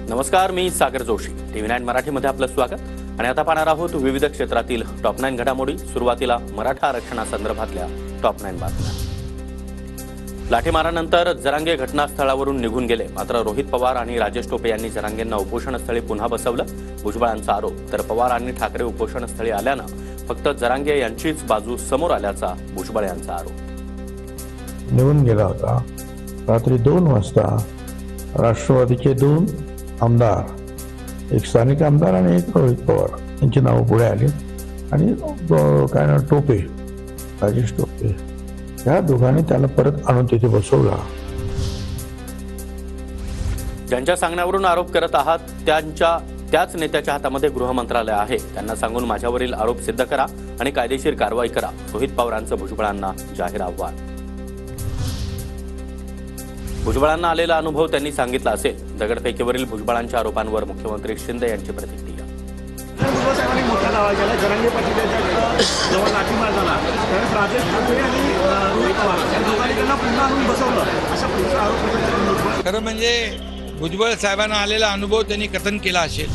नमस्कार, मी सागर जोशी. TV9 मराठीमध्ये आपलं स्वागत आणि आता पाहणार आहोत विविध क्षेत्रातील टॉप 9 घडामोडी. सुरुवातीला मराठा आरक्षणासंदर्भातल्या टॉप 9 बातम्या. लाठीमारानंतर जरांगे घटनास्थळावरून निघून गेले, मात्र रोहित पवार आणि राजेश टोपे यांनी जरांगेंना उपोषणस्थळी पुन्हा बसवलं. भुजबळांचा आरोप, तर पवार आणि ठाकरे उपोषणस्थळी आल्यानं फक्त जरांगे यांचीच बाजू समोर आल्याचा भुजबळ यांचा आरोप. निघून गेला होता. रात्री 2 वाजता राष्ट्रवादीचे 2 आमदार, एक स्थानिक आमदार आणि एक रोहित पवार यांची नावं पुढे आली आणि काय ना टोपे, राजेश टोपे, या दोघांनी त्याला परत आणून तिथे बसवला. ज्यांच्या सांगण्यावरून आरोप करत आहात त्याच नेत्याच्या हातामध्ये गृह मंत्रालय आहे. त्यांना सांगून माझ्यावरील आरोप सिद्ध करा आणि कायदेशीर कारवाई करा. रोहित पवारांचं भुजबळांना जाहीर आव्हान. भुजबळांना आलेला अनुभव त्यांनी सांगितला असेल. दगडफेकीवरील भुजबळांच्या आरोपांवर मुख्यमंत्री शिंदे यांची प्रतिक्रिया. खरं म्हणजे भुजबळ साहेबांना आलेला अनुभव त्यांनी कथन केला असेल.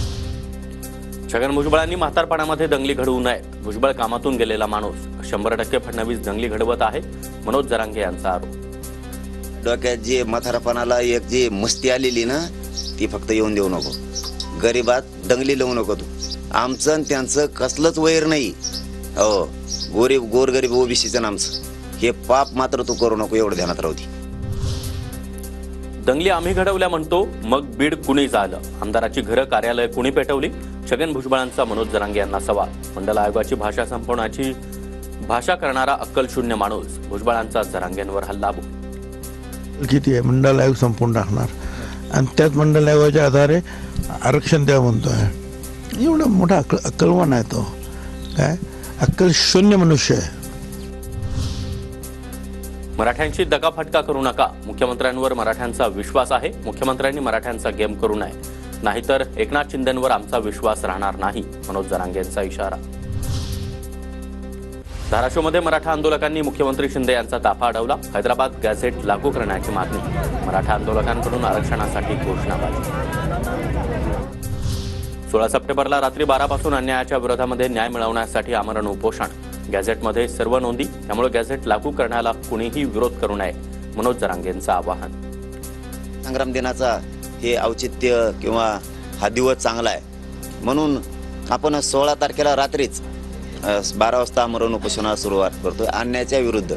छगन भुजबळांनी म्हातारपणामध्ये दंगली घडवू नये. भुजबळ कामातून गेलेला माणूस. 100% फडणवीस दंगली घडवत आहे. मनोज जरांगे यांचा आरोप. डोक्यात जे म्हातारपणाला एक जी मस्ती आलेली ना, ती फक्त येऊन देऊ नको. गरीबात दंगली लावू नको तू. आमचं आणि त्यांचं कसलंच वैर नाही. हो, गोरगरीब ओबीसीचं आमचं हे पाप मात्र तू करू नको, एवढं ध्यानात राहू दे. दंगली आम्ही घडवल्या म्हणतो, मग बीड कुणी झालं? आमदाराची घरं, कार्यालय कुणी पेटवली? छगन भुजबळांचा मनोज जरांगे यांना सवाल. मंडल आयोगाची भाषा संपवण्याची भाषा करणारा अक्कलशून्य माणूस. भुजबळांचा जरांगेंवर हल्लाबोल. किती आहे? मंडल आयोग संपून टाकणार आणि त्याच मंडल आयोगाच्या आधारे आरक्षण द्या म्हणतोय. एवढा मोठा अक्कलवान आहे तो. काय अक्कल शून्य मनुष्य आहे. मराठ्यांची दगाफटका करू नका. मुख्यमंत्र्यांवर मराठ्यांचा विश्वास आहे. मुख्यमंत्र्यांनी मराठ्यांचा गेम करू नये, नाहीतर एकनाथ शिंदेंवर आमचा विश्वास राहणार नाही. मनोज जरांगेंचा इशारा. धाराशिवमध्ये मराठा आंदोलकांनी मुख्यमंत्री शिंदे यांचा ताफा अडवला. हैदराबाद गॅझेट लागू करण्याची मागणी. मराठा आंदोलकांकडून आरक्षणासाठी घोषणाबाजी. 16 सप्टेंबरला रात्री 12 पासून अन्यायाच्या विरोधामध्ये न्याय मिळवण्यासाठी आमरण उपोषण. गॅझेटमध्ये सर्व नोंदी, त्यामुळे गॅझेट लागू करण्याला कुणीही विरोध करू नये. मनोज जरांगेंचं आवाहन. संग्राम दिनाचा हे औचित्य किंवा हा दिवस चांगला आहे म्हणून आपण 16 तारखेला रात्रीच 12 वाजता आमरण उपोषणाला सुरुवात करतोय अन्यायाच्या विरुद्ध.